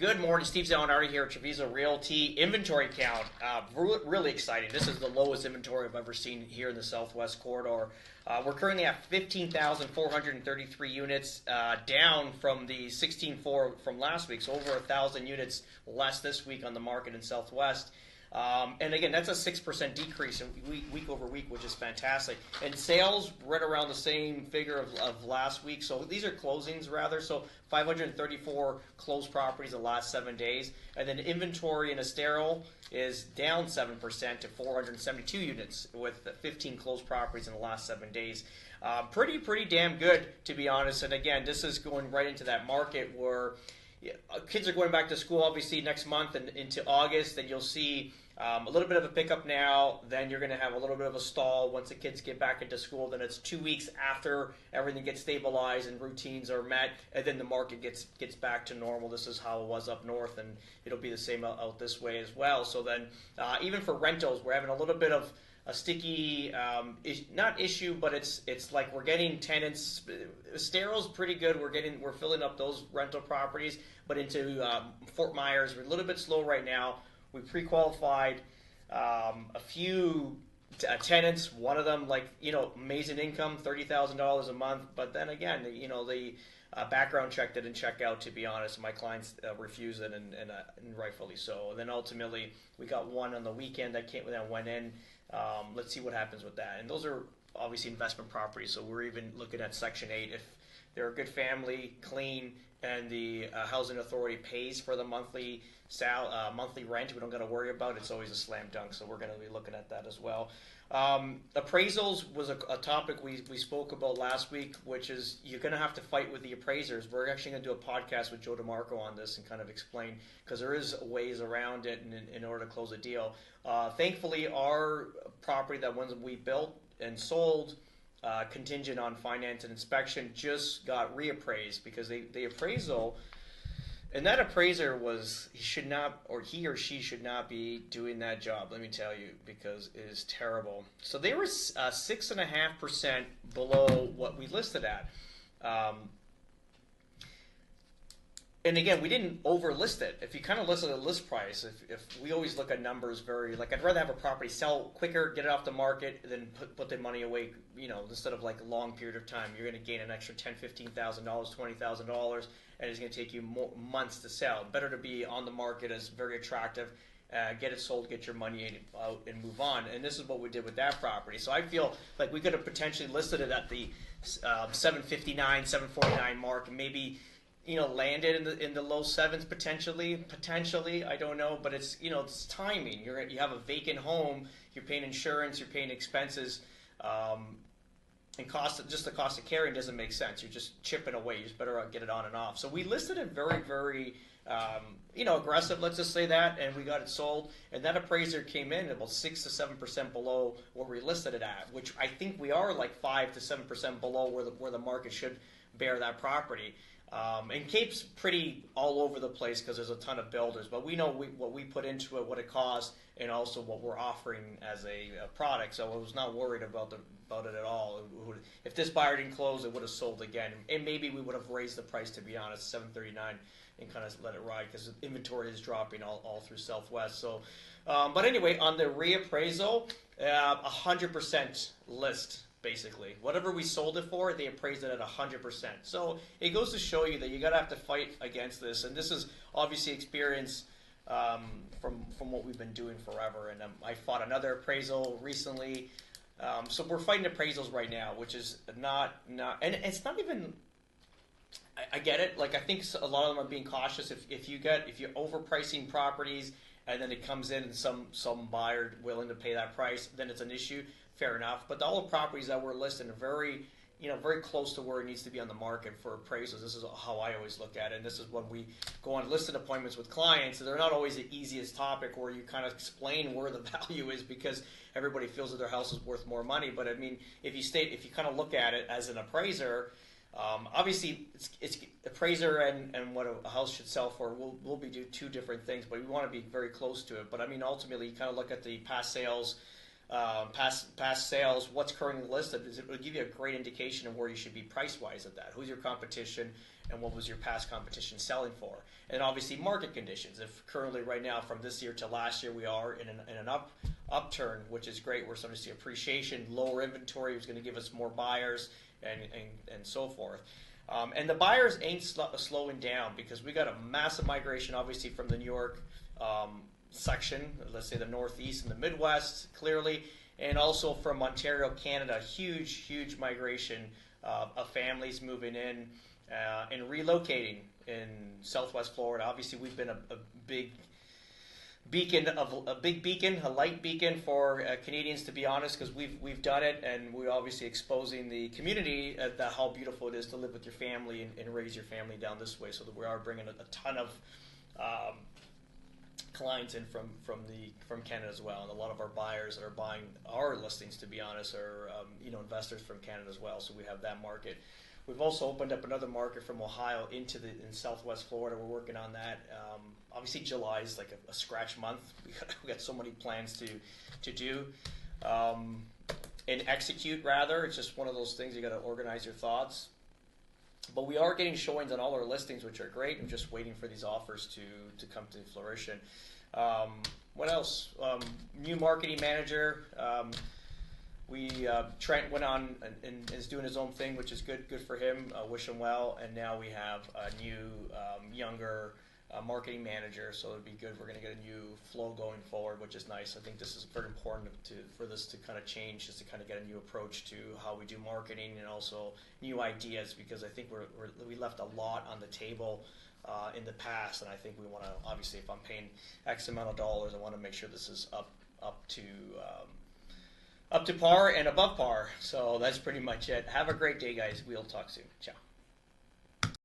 Good morning, Steve Zalinardi here at Treviso Realty. Inventory count, really exciting. This is the lowest inventory I've ever seen here in the Southwest Corridor. We're currently at 15,433 units, down from the 16,400 from last week, so over 1,000 units less this week on the market in Southwest. And again, that's a 6% decrease week over week, which is fantastic. And sales right around the same figure of last week. So these are closings rather. So 534 closed properties in the last 7 days. And then inventory in Estero is down 7% to 472 units with 15 closed properties in the last 7 days. Pretty damn good, to be honest. And again, this is going right into that market where kids are going back to school obviously next month and into August, and you'll see a little bit of a pickup now, then you're going to have a little bit of a stall once the kids get back into school. Then it's 2 weeks after everything gets stabilized and routines are met, and then the market gets back to normal. This is how it was up north, and it'll be the same out this way as well. So then even for rentals, we're having a little bit of a sticky, not issue, but it's like we're getting tenants. Estero's pretty good. We're filling up those rental properties, but into Fort Myers, we're a little bit slow right now. We pre-qualified a few tenants. One of them, amazing income, $30,000 a month. But then again, the background check didn't check out. To be honest, my clients refused it, and rightfully so. And then ultimately, we got one on the weekend that went in. Let's see what happens with that. And those are obviously investment properties, so we're even looking at Section 8. If they're a good family, clean, and the housing authority pays for the monthly rent, we don't got to worry about it. It's always a slam dunk, so we're going to be looking at that as well. Appraisals was a topic we spoke about last week, which is you're going to have to fight with the appraisers. We're actually going to do a podcast with Joe DeMarco on this and kind of explain, because there is ways around it in order to close a deal. Thankfully, our property that we built and sold, contingent on finance and inspection, just got reappraised, because the appraisal, and that appraiser he or she should not be doing that job, let me tell you, because it is terrible. So they were 6.5% below what we listed at. And again, we didn't overlist it. If you kind of list at a list price, if we always look at numbers I'd rather have a property sell quicker, get it off the market, than put the money away, instead of a long period of time. You're going to gain an extra $10,000, $15,000, $20,000, and it's going to take you months to sell. Better to be on the market as very attractive, get it sold, get your money out, and move on. And this is what we did with that property. So I feel like we could have potentially listed it at the 759, 749 mark, and maybe landed in the low sevens potentially. I don't know, but it's it's timing. You have a vacant home, you're paying insurance, you're paying expenses, and the cost of carrying doesn't make sense. You're just chipping away. You just better get it on and off. So we listed it very, very aggressive, let's just say that, and we got it sold. And that appraiser came in about 6 to 7% below where we listed it at, which I think we are 5 to 7% below where the market should bear that property. And Cape's pretty all over the place because there's a ton of builders, but we know what we put into it, what it costs, and also what we're offering as a product. So I was not worried about it at all. If this buyer didn't close, it would have sold again, and maybe we would have raised the price, to be honest, $739, and kind of let it ride, because inventory is dropping all through Southwest. So, but anyway, on the reappraisal, 100% list. Basically, whatever we sold it for, they appraised it at 100%. So it goes to show you that you gotta have to fight against this, and this is obviously experience from what we've been doing forever. And I fought another appraisal recently, so we're fighting appraisals right now, which is not, and it's not even. I get it. I think a lot of them are being cautious. If you're overpricing properties, and then it comes in and some buyer willing to pay that price, then it's an issue. Fair enough, but all the properties that we're listing are very close to where it needs to be on the market for appraisals. This is how I always look at it, and this is when we go on listed appointments with clients. They're not always the easiest topic where you kind of explain where the value is, because everybody feels that their house is worth more money. But I mean, if you kind of look at it as an appraiser, obviously it's appraiser and what a house should sell for will be do two different things, but we want to be very close to it. But I mean, ultimately, you kind of look at the past sales. past sales, what's currently listed, it will give you a great indication of where you should be price-wise at that. Who's your competition, and what was your past competition selling for? And obviously market conditions. If currently right now from this year to last year we are in an upturn, which is great. We're starting to see appreciation, lower inventory is going to give us more buyers, and so forth. And the buyers ain't slowing down, because we got a massive migration, obviously, from the New York section, let's say the Northeast and the Midwest, clearly, and also from Ontario, Canada. Huge migration of families moving in and relocating in Southwest Florida. Obviously, we've been a big beacon, a light beacon for Canadians, to be honest, because we've done it, and we're obviously exposing the community that how beautiful it is to live with your family and raise your family down this way. So that we are bringing a ton of clients in from Canada as well, and a lot of our buyers that are buying our listings, to be honest, are investors from Canada as well. So we have that market. We've also opened up another market from Ohio in Southwest Florida. We're working on that. Obviously, July is like a scratch month. We got so many plans to do and execute. Rather, it's just one of those things you got to organize your thoughts. But we are getting showings on all our listings, which are great. I'm just waiting for these offers to come to fruition. What else? New marketing manager. Trent went on and is doing his own thing, which is good for him. Wish him well. And now we have a new, younger marketing manager, so it'd be good. We're going to get a new flow going forward, which is nice. I think this is very important for this to kind of change, just to kind of get a new approach to how we do marketing, and also new ideas, because I think we left a lot on the table in the past, and I think we want to, obviously, if I'm paying X amount of dollars, I want to make sure this is up to par and above par. So that's pretty much it. Have a great day, guys. We'll talk soon. Ciao.